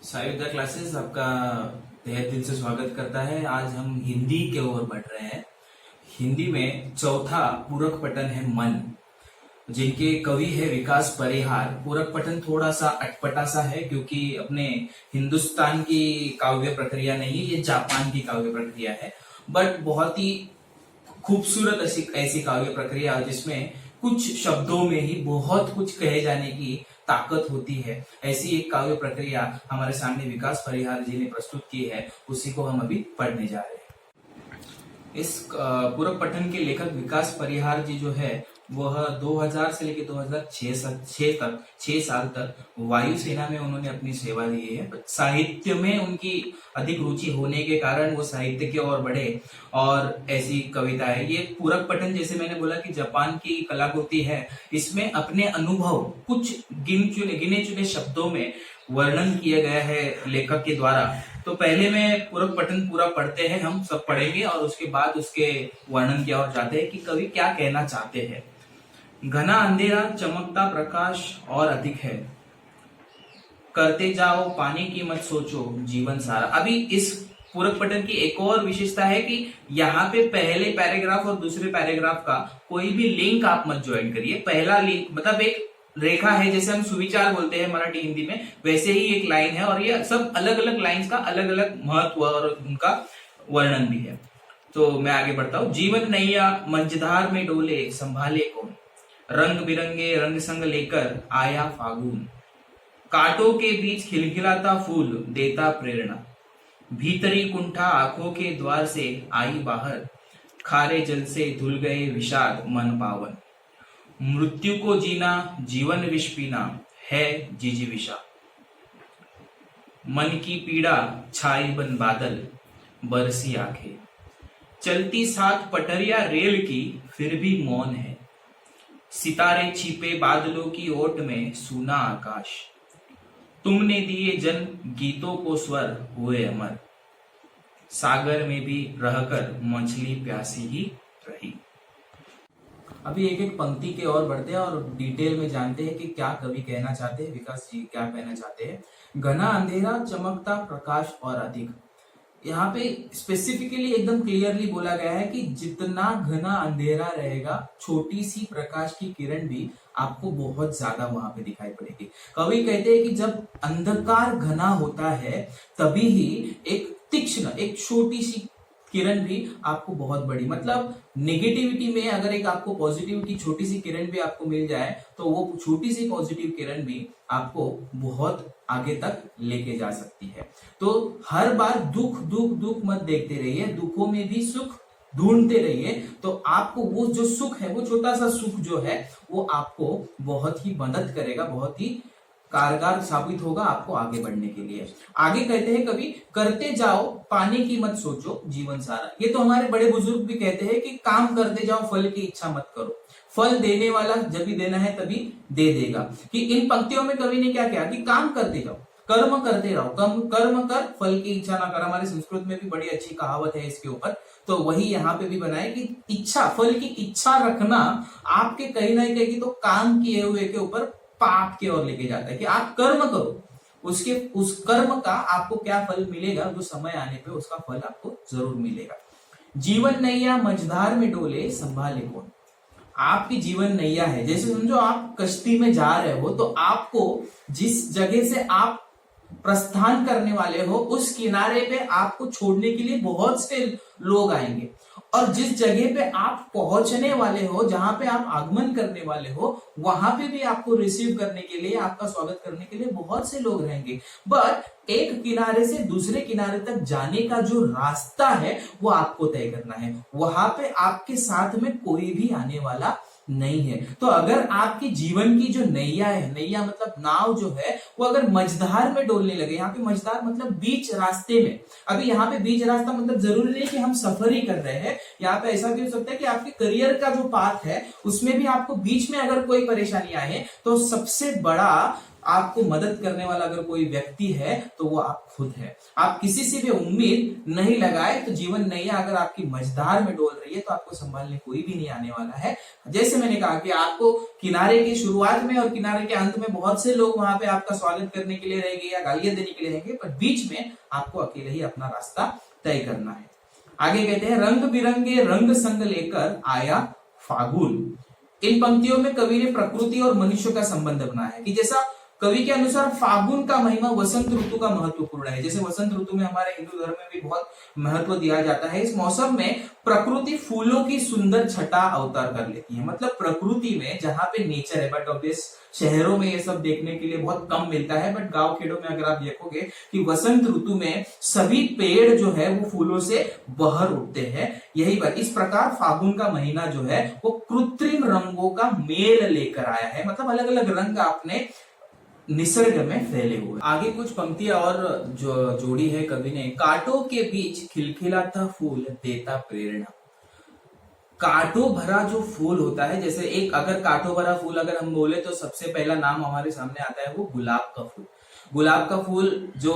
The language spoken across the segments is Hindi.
साई विद्या क्लासेस आपका तहे दिल से स्वागत करता है। आज हम हिंदी के ओर बढ़ रहे हैं। हिंदी में चौथा पूरक पठन है मन, जिनके कवि है विकास परिहार। पूरक पठन थोड़ा सा अटपटा सा है क्योंकि अपने हिंदुस्तान की काव्य प्रक्रिया नहीं है, ये जापान की काव्य प्रक्रिया है। बट बहुत ही खूबसूरत ऐसी काव्य प्रक्रिया जिसमें कुछ शब्दों में ही बहुत कुछ कहे जाने की ताकत होती है। ऐसी एक काव्य प्रक्रिया हमारे सामने विकास परिहार जी ने प्रस्तुत की है, उसी को हम अभी पढ़ने जा रहे हैं। इस पूरक पठन के लेखक विकास परिहार जी जो है वह 2000 से लेकर 2006 तक 6 साल तक वायुसेना में उन्होंने अपनी सेवा दी है। साहित्य में उनकी अधिक रुचि होने के कारण वो साहित्य की ओर बढ़े और ऐसी कविता है। ये पूरक पठन, जैसे मैंने बोला कि जापान की कलाकृति है, इसमें अपने अनुभव कुछ गिने चुने शब्दों में वर्णन किया गया है लेखक के द्वारा। तो पहले मैं पूरक पठन पूरा पढ़ते हैं, हम सब पढ़ेंगे और उसके बाद उसके वर्णन की ओर जाते हैं कि कवि क्या कहना चाहते हैं। घना अंधेरा चमकता प्रकाश और अधिक है, करते जाओ पानी की मत सोचो जीवन सारा। अभी इस पूरक पठन की एक और विशेषता है कि यहाँ पे पहले पैराग्राफ और दूसरे पैराग्राफ का कोई भी लिंक आप मत ज्वाइन करिए। पहला लिंक मतलब एक रेखा है, जैसे हम सुविचार बोलते हैं मराठी हिंदी में, वैसे ही एक लाइन है और ये सब अलग अलग लाइंस का अलग अलग महत्व और उनका वर्णन भी है। तो मैं आगे बढ़ता हूँ। जीवन नैया मंझधार में डोले संभाले कौन, रंग बिरंगे रंग संग लेकर आया फागुन, कांटों के बीच खिलखिलाता फूल देता प्रेरणा, भीतरी कुंठा आंखों के द्वार से आई बाहर, खारे जल से धुल गए विषाद मन पावन, मृत्यु को जीना जीवन विष पीना है जिजीविषा, मन की पीड़ा छाई बन बादल बरसी आंखें, चलती साथ पटरिया रेल की फिर भी मौन है, सितारे छिपे बादलों की ओट में सूना आकाश, तुमने दिए जन गीतों को स्वर हुए अमर, सागर में भी रहकर मछली प्यासी ही रही। अभी एक एक पंक्ति के और बढ़ते हैं और डिटेल में जानते हैं कि क्या कवि कहना चाहते हैं, विकास जी क्या कहना चाहते हैं। घना अंधेरा चमकता प्रकाश और अधिक, यहाँ पे स्पेसिफिकली एकदम क्लियरली बोला गया है कि जितना घना अंधेरा रहेगा, छोटी सी प्रकाश की किरण भी आपको बहुत ज्यादा वहां पे दिखाई पड़ेगी। कवि कहते हैं कि जब अंधकार घना होता है तभी ही एक तीक्ष्ण, एक छोटी सी किरण भी आपको बहुत बड़ी, मतलब नेगेटिविटी में अगर एक आपको पॉजिटिव की छोटी सी किरण भी आपको मिल जाए तो वो छोटी सी पॉजिटिव किरण भी आपको बहुत आगे तक लेके जा सकती है। तो हर बार दुख दुख दुख मत देखते रहिए, दुखों में भी सुख ढूंढते रहिए। तो आपको वो जो सुख है, वो छोटा सा सुख जो है, वो आपको बहुत ही मदद करेगा, बहुत ही कारगर साबित होगा आपको आगे बढ़ने के लिए। आगे कहते हैं कभी, करते जाओ पाने की मत सोचो जीवन सारा। ये तो हमारे बड़े बुजुर्ग भी कहते हैं कि काम करते जाओ फल की इच्छा मत करो, फल देने वाला जब भी देना है तभी दे देगा। कि इन पंक्तियों में कवि ने क्या किया कि काम करते जाओ, कर्म करते रहो, कर्म कर फल की इच्छा ना कर। हमारे संस्कृत में भी बड़ी अच्छी कहावत है इसके ऊपर, तो वही यहाँ पे भी बनाए कि इच्छा, फल की इच्छा रखना आपके कहीं ना कहीं तो काम किए हुए के ऊपर पाप की ओर लेके जाता है कि आप कर्म करो, उसके उस कर्म का आपको क्या फल मिलेगा, जो समय आने पे उसका फल आपको जरूर मिलेगा। जीवन नैया मझधार में डोले संभाले कौन, आपकी जीवन नैया है, जैसे समझो आप कश्ती में जा रहे हो तो आपको जिस जगह से आप प्रस्थान करने वाले हो उस किनारे पे आपको छोड़ने के लिए बहुत से लोग आएंगे, और जिस जगह पे आप पहुंचने वाले हो, जहां पे आप आगमन करने वाले हो, वहां पे भी आपको रिसीव करने के लिए, आपका स्वागत करने के लिए बहुत से लोग रहेंगे। बट एक किनारे से दूसरे किनारे तक जाने का जो रास्ता है वो आपको तय करना है, वहां पे आपके साथ में कोई भी आने वाला नहीं है। तो अगर आपकी जीवन की जो नैया है, नैया मतलब नाव जो है, वो अगर मझधार में डोलने लगे, यहाँ पे मझधार मतलब बीच रास्ते में, अभी यहाँ पे बीच रास्ता मतलब जरूरी नहीं कि हम सफर ही कर रहे हैं, यहाँ पे ऐसा भी हो सकता है कि आपके करियर का जो पाथ है उसमें भी आपको बीच में अगर कोई परेशानी आए तो सबसे बड़ा आपको मदद करने वाला अगर कोई व्यक्ति है तो वो आप खुद है। आप किसी से भी उम्मीद नहीं लगाए तो जीवन नैया अगर आपकी मझधार में डोल रही है तो आपको संभालने कोई भी नहीं आने वाला है। जैसे मैंने कहा कि आपको किनारे की शुरुआत में और किनारे के अंत में बहुत से लोग वहां पे आपका स्वागत करने के लिए रहेंगे या गालियां देने के लिए रहेंगे, पर बीच में आपको अकेले ही अपना रास्ता तय करना है। आगे कहते हैं, रंग बिरंगे रंग संग लेकर आया फागुन। इन पंक्तियों में कवि ने प्रकृति और मनुष्य का संबंध बनाया है कि जैसा कवि के अनुसार फागुन का महीना वसंत ऋतु का महत्वपूर्ण है। जैसे वसंत ऋतु में हमारे हिंदू धर्म में भी बहुत महत्व दिया जाता है। इस मौसम में प्रकृति फूलों की सुंदर छटा अवतार कर लेती है। मतलब प्रकृति में जहां पे नेचर है, बट ऑब्वियस शहरों में ये सब देखने के लिए बहुत कम मिलता है, बट गांव खेड़ों में अगर आप देखोगे कि वसंत ऋतु में सभी पेड़ जो है वो फूलों से बहर उठते हैं। यही बात, इस प्रकार फागुन का महीना जो है वो कृत्रिम रंगों का मेल लेकर आया है। मतलब अलग अलग रंग आपने निसर्ग में फैले हुए। आगे कुछ पंक्तियां और जो जोड़ी है कवि ने, कांटों के बीच खिलखिलाता फूल देता प्रेरणा। कांटों भरा जो फूल होता है, जैसे एक अगर कांटों भरा फूल अगर हम बोले तो सबसे पहला नाम हमारे सामने आता है वो गुलाब का फूल। गुलाब का फूल जो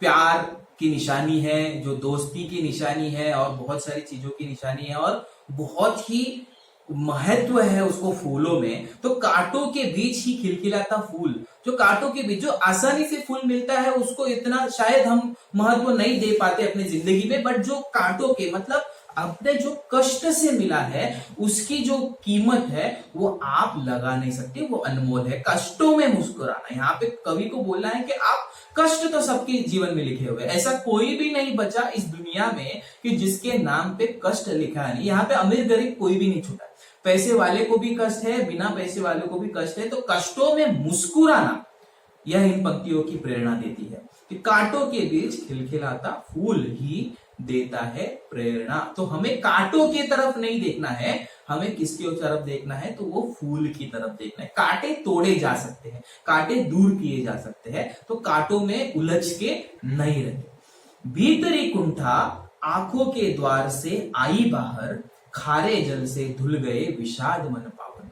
प्यार की निशानी है, जो दोस्ती की निशानी है और बहुत सारी चीजों की निशानी है और बहुत ही महत्व है उसको फूलों में। तो कांटों के बीच ही खिलखिलाता फूल, जो कांटों के बीच जो आसानी से फूल मिलता है उसको इतना शायद हम महत्व नहीं दे पाते अपनी जिंदगी में, बट जो कांटों के मतलब अपने जो कष्ट से मिला है उसकी जो कीमत है वो आप लगा नहीं सकते, वो अनमोल है। कष्टों में मुस्कुराना, यहाँ पे कवि को बोलना है कि आप कष्ट तो सबके जीवन में लिखे हुए, ऐसा कोई भी नहीं बचा इस दुनिया में कि जिसके नाम पे कष्ट लिखा नहीं। यहाँ पे अमीर गरीब कोई भी नहीं छूटा, पैसे वाले को भी कष्ट है, बिना पैसे वाले को भी कष्ट है। तो कष्टों में मुस्कुराना, यह इन पंक्तियों की प्रेरणा देती है कि कांटों के बीच खिलखिलाता फूल ही देता है प्रेरणा। तो हमें कांटों की तरफ नहीं देखना है, हमें किसकी तरफ देखना है, तो वो फूल की तरफ देखना है। कांटे तोड़े जा सकते हैं, कांटे दूर किए जा सकते हैं, तो कांटों में उलझ के नहीं रहे। भीतरी कुंठा आंखों के द्वार से आई बाहर, खारे जल से धुल गए विषाद मन पावन।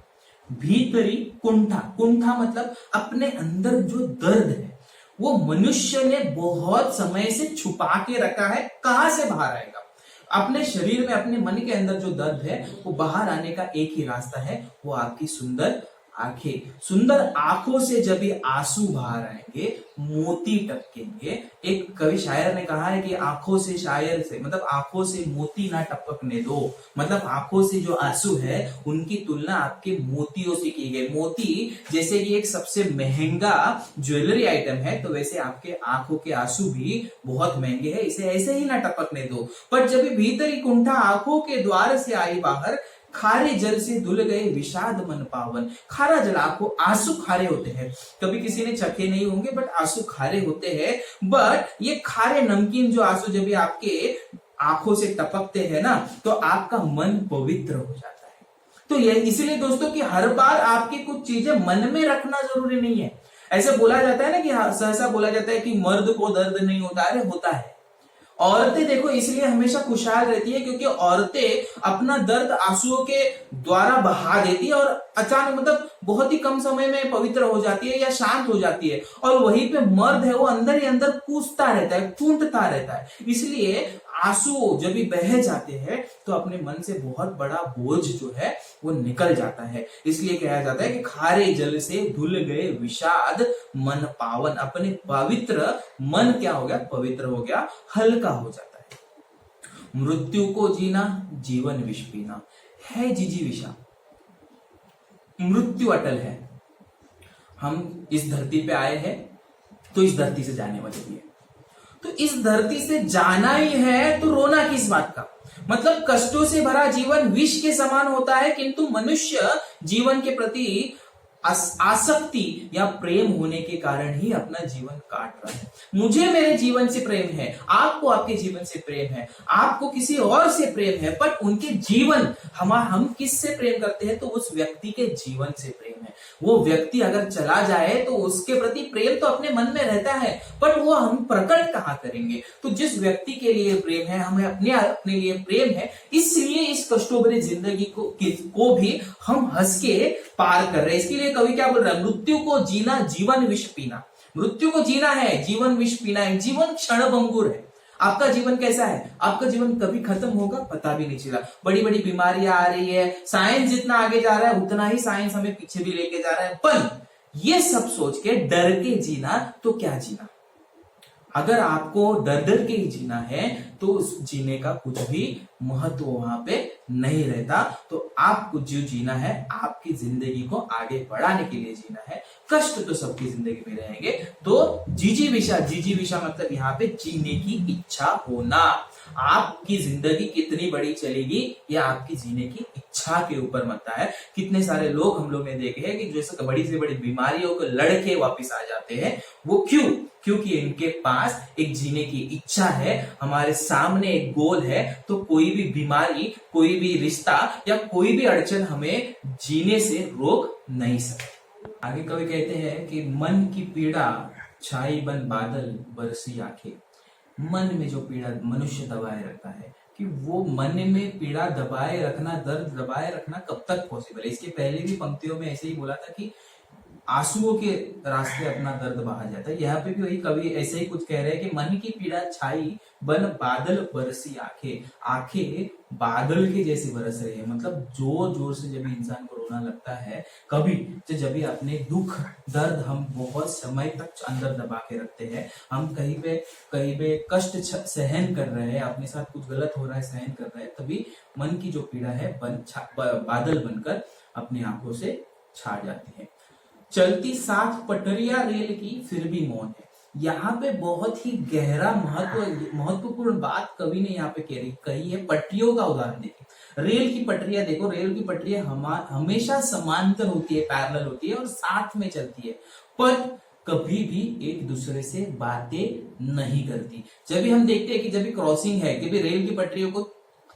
भीतरी कुंठा, कुंठा मतलब अपने अंदर जो दर्द है वो मनुष्य ने बहुत समय से छुपा के रखा है। कहां से बाहर आएगा? अपने शरीर में, अपने मन के अंदर जो दर्द है वो बाहर आने का एक ही रास्ता है, वो आपकी सुंदर आंखें। सुंदर आंखों से जब भी आंसू बाहर आएंगे मोती टपकेंगे। एक कवि शायर ने कहा है कि आंखों से शायर से मतलब आंखों से मोती ना टपकने दो। मतलब आंखों से जो आंसू है उनकी तुलना आपके मोतियों से की गई। मोती जैसे कि एक सबसे महंगा ज्वेलरी आइटम है, तो वैसे आपके आंखों के आंसू भी बहुत महंगे हैं, इसे ऐसे ही ना टपकने दो। पर जब भीतरी कुंठा आंखों के द्वार से आई बाहर, खारे जल से धुल गए विषाद मन पावन। खारा जल, आपको आंसू खारे होते हैं, कभी किसी ने चखे नहीं होंगे बट आंसू खारे होते हैं। बट ये खारे नमकीन जो आंसू जब भी आपके आंखों से टपकते हैं ना, तो आपका मन पवित्र हो जाता है। तो ये इसलिए दोस्तों कि हर बार आपकी कुछ चीजें मन में रखना जरूरी नहीं है। ऐसे बोला जाता है ना कि सहसा बोला जाता है कि मर्द को दर्द नहीं होता, अरे होता है। औरतें देखो इसलिए हमेशा खुशहाल रहती है क्योंकि औरतें अपना दर्द आंसुओं के द्वारा बहा देती है और अचानक मतलब बहुत ही कम समय में पवित्र हो जाती है या शांत हो जाती है। और वहीं पे मर्द है वो अंदर ही अंदर कूदता रहता है, कूदता रहता है। इसलिए आंसू जब भी बह जाते हैं तो अपने मन से बहुत बड़ा बोझ जो है वो निकल जाता है। इसलिए कहा जाता है कि खारे जल से धुल गए विषाद मन पावन। अपने पवित्र मन क्या हो गया? पवित्र हो गया, हल्का हो जाता है। मृत्यु को जीना, जीवन विष पीना है जिजी विषा। मृत्यु अटल है। हम इस धरती पे आए हैं तो इस धरती से जाने वाले भी है। तो इस धरती से जाना ही है तो रोना किस बात का? मतलब कष्टों से भरा जीवन विष के समान होता है, किंतु मनुष्य जीवन के प्रति आसक्ति या प्रेम होने के कारण ही अपना जीवन काट रहा है। मुझे मेरे जीवन से प्रेम है, आपको आपके जीवन से प्रेम है, आपको किसी और से प्रेम है, पर उनके जीवन हम किस से प्रेम करते हैं? तो उस व्यक्ति के जीवन से प्रेम है। वो व्यक्ति अगर चला जाए तो उसके प्रति प्रेम तो अपने मन में रहता है, बट वो हम प्रकट कहाँ करेंगे। तो जिस व्यक्ति के लिए प्रेम है, हमें अपने लिए प्रेम है, इसलिए इस कष्टों भरी जिंदगी को भी हम हंस के पार कर रहे हैं। इसके लिए कवि क्या बोल रहा है, मृत्यु को जीना जीवन विष पीना। मृत्यु को जीना है, जीवन विष पीना है। जीवन क्षणभंगुर है। आपका जीवन कैसा है, आपका जीवन कभी खत्म होगा पता भी नहीं चला। बड़ी बड़ी बीमारियां आ रही है, साइंस जितना आगे जा रहा है उतना ही साइंस हमें पीछे भी लेके जा रहा है। पर ये सब सोच के डर के जीना तो क्या जीना। अगर आपको डर डर के ही जीना है तो उस जीने का कुछ भी महत्व वहां पे नहीं रहता। तो आपको जो जीना है, आपकी जिंदगी को आगे बढ़ाने के लिए जीना है। कष्ट तो सबकी जिंदगी में रहेंगे। तो जीजीविषा मतलब यहाँ पे जीने की इच्छा होना। आपकी जिंदगी कितनी बड़ी चलेगी ये आपकी जीने की इच्छा के ऊपर बनता है। कितने सारे लोग हम लोग ने देखे हैं कि जैसे बड़ी से बड़ी बीमारियों को लड़के वापिस आ जाते हैं। वो क्यों? क्योंकि इनके पास एक जीने की इच्छा है, हमारे सामने एक गोल है। तो कोई भी बीमारी, कोई भी रिश्ता या कोई भी अड़चन हमें जीने से रोक नहीं सकती। आगे कवि कहते हैं कि मन की पीड़ा छाई बन बादल बरसी आंखें। मन में जो पीड़ा मनुष्य दबाए रखता है, कि वो मन में पीड़ा दबाए रखना, दर्द दबाए रखना कब तक पॉसिबल है। इसके पहले भी पंक्तियों में ऐसे ही बोला था कि आंसुओं के रास्ते अपना दर्द बहा जाता है। यहाँ पे भी वही कवि ऐसे ही कुछ कह रहे हैं कि मन की पीड़ा छाई बन बादल बरसी आंखें। आंखें बादल के जैसे बरस रही है। मतलब जोर जोर से जब इंसान को रोना लगता है कभी, तो जब भी अपने दुख दर्द हम बहुत समय तक अंदर दबा के रखते हैं, हम कहीं पे कष्ट सहन कर रहे हैं, अपने साथ कुछ गलत हो रहा है सहन कर रहे हैं, तभी मन की जो पीड़ा है बादल बनकर अपनी आंखों से छा जाती है। चलती सात पटरिया रेल की फिर भी मौन है। यहाँ पे बहुत ही गहरा महत्वपूर्ण बात कवि ने यहाँ पे कही है। पटरियों का उदाहरण देखिए, रेल की पटरियां देखो। रेल की पटरियां हमेशा समांतर होती है, पैरेलल होती है और साथ में चलती है, पर कभी भी एक दूसरे से बातें नहीं करती। जब भी हम देखते हैं कि जब भी क्रॉसिंग है, कि भी रेल की पटरियों को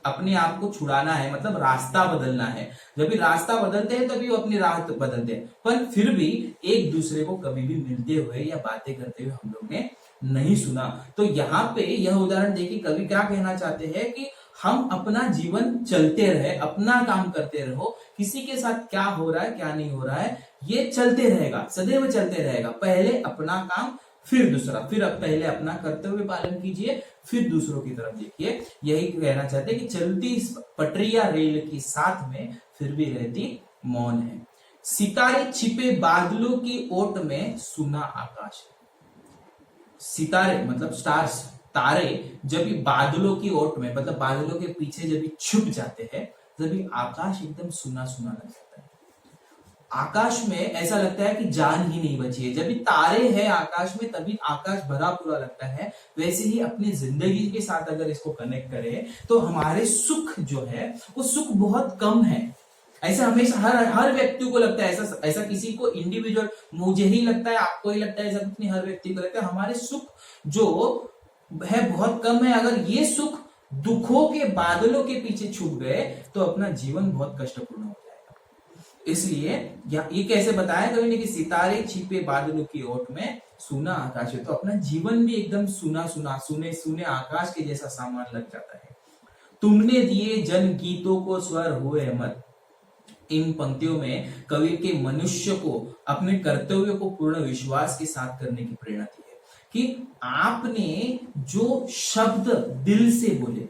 अपने आप को छुड़ाना है, मतलब रास्ता बदलना है। जब भी रास्ता बदलते हैं तभी वो अपनी राह बदलते हैं, पर फिर भी एक दूसरे को कभी भी मिलते हुए या बातें करते हुए हम लोग ने नहीं सुना। तो यहाँ पे यह उदाहरण देखिए कवि क्या कहना चाहते हैं कि हम अपना जीवन चलते रहे, अपना काम करते रहो। किसी के साथ क्या हो रहा है क्या नहीं हो रहा है ये चलते रहेगा, सदैव चलते रहेगा। पहले अपना काम फिर दूसरा, फिर पहले अपना कर्तव्य पालन कीजिए, फिर दूसरों की तरफ देखिए। यही कहना चाहते हैं कि चलती पटरिया रेल की साथ में फिर भी रहती मौन है। सितारे छिपे बादलों की ओट में सुना आकाश। सितारे मतलब स्टार्स, तारे जब भी बादलों की ओट में, मतलब बादलों के पीछे जब भी छुप जाते हैं, जब भी आकाश एकदम सुना सुना लग जाता है। आकाश में ऐसा लगता है कि जान ही नहीं बची है। जब भी तारे हैं आकाश में तभी आकाश भरा पूरा लगता है। वैसे ही अपनी जिंदगी के साथ अगर इसको कनेक्ट करें तो हमारे सुख जो है वो सुख बहुत कम है। ऐसा हमेशा हर व्यक्ति को लगता है। ऐसा किसी को इंडिविजुअल, मुझे ही लगता है, आपको ही लगता है, ऐसा कुछ नहीं, हर व्यक्ति को लगता है हमारे सुख जो है बहुत कम है। अगर ये सुख दुखों के बादलों के पीछे छुप गए तो अपना जीवन बहुत कष्टपूर्ण हो जाएगा। इसलिए ये कैसे बताया कवि ने कि सितारे छिपे बादलों की ओट में सुना आकाश है। तो अपना जीवन भी एकदम सुना सुना, सुने सुने आकाश के जैसा सामान लग जाता है। तुमने दिए जन गीतों को स्वर हुए अमर। इन पंक्तियों में कवि के मनुष्य को अपने कर्तव्य को पूर्ण विश्वास के साथ करने की प्रेरणा दी है कि आपने जो शब्द दिल से बोले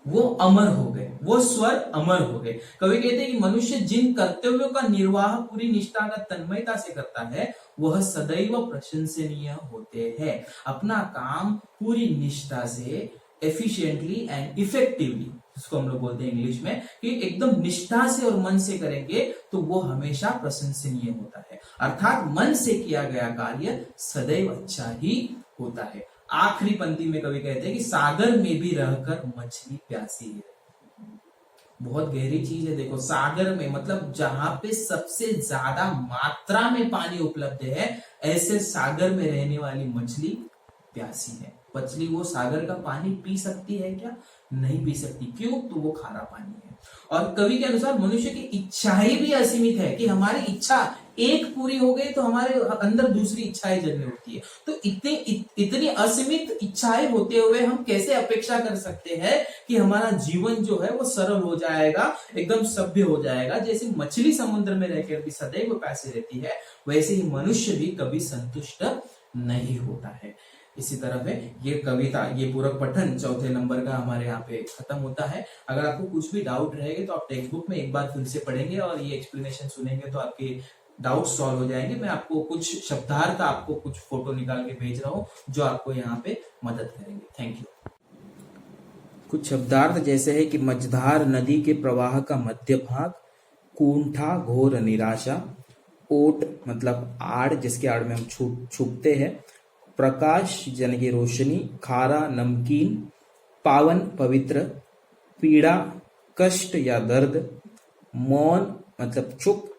वो अमर हो गए, वो स्वर अमर हो गए। कवि कहते हैं कि मनुष्य जिन कर्तव्यों का निर्वाह पूरी निष्ठा का तन्मयता से करता है वह सदैव प्रशंसनीय होते हैं। अपना काम पूरी निष्ठा से, एफिशिएंटली एंड इफेक्टिवली, इसको हम लोग बोलते हैं इंग्लिश में, कि एकदम निष्ठा से और मन से करेंगे तो वो हमेशा प्रशंसनीय होता है। अर्थात मन से किया गया कार्य सदैव अच्छा ही होता है। आखिरी पंक्ति में कवि कहते हैं कि सागर में भी रहकर मछली प्यासी है। बहुत गहरी चीज है। देखो, सागर में मतलब जहां पे सबसे ज्यादा मात्रा में पानी उपलब्ध है, ऐसे सागर में रहने वाली मछली प्यासी है। मछली वो सागर का पानी पी सकती है क्या? नहीं पी सकती। क्यों? तो वो खारा पानी है। और कवि के अनुसार मनुष्य की इच्छाएं भी असीमित है, कि हमारी इच्छा एक पूरी हो गई तो हमारे अंदर दूसरी इच्छाएं जन्म होती है। तो इतनी असीमित इच्छाएं होते हुए हम कैसे अपेक्षा कर सकते हैं कि हमारा जीवन जो है वो सरल हो जाएगा, एकदम सभ्य हो जाएगा। जैसे मछली समुद्र में रहकर भी सदैव प्यासी रहती है, वैसे ही मनुष्य भी कभी संतुष्ट नहीं होता है। इसी तरह पे ये कविता, ये पूरा पठन चौथे नंबर का हमारे यहाँ पे खत्म होता है। अगर आपको कुछ भी डाउट रहेगा तो आप टेक्स्ट बुक में एक बार फिर से पढ़ेंगे और ये एक्सप्लेनेशन सुनेंगे तो आपके डाउट सॉल्व हो जाएंगे। मैं आपको कुछ शब्दार्थ, आपको कुछ फोटो निकाल के भेज रहा हूँ जो आपको यहाँ पे मदद करेंगे। Thank you. कुछ शब्दार्थ जैसे है कि मझधार नदी के प्रवाह का मध्य भाग, कूंठा घोर निराशा, ओट मतलब आड़, जिसके आड़ में हम छुपते हैं, प्रकाश यानी कि रोशनी, खारा नमकीन, पावन पवित्र, पीड़ा कष्ट या दर्द, मौन मतलब चुप,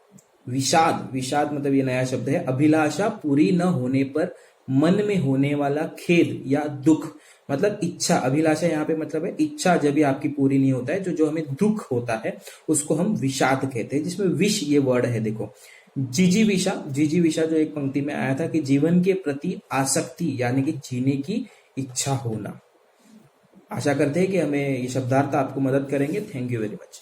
विषाद, विषाद मतलब ये नया शब्द है, अभिलाषा पूरी न होने पर मन में होने वाला खेद या दुख मतलब इच्छा। अभिलाषा यहाँ पे मतलब है इच्छा, जब भी आपकी पूरी नहीं होता है, जो हमें दुख होता है उसको हम विषाद कहते हैं, जिसमें विष ये वर्ड है। देखो जिजीविषा, जिजीविषा जो एक पंक्ति में आया था कि जीवन के प्रति आसक्ति यानी कि जीने की इच्छा होना। आशा करते हैं कि हमें ये शब्दार्थ आपको मदद करेंगे। Thank you very much.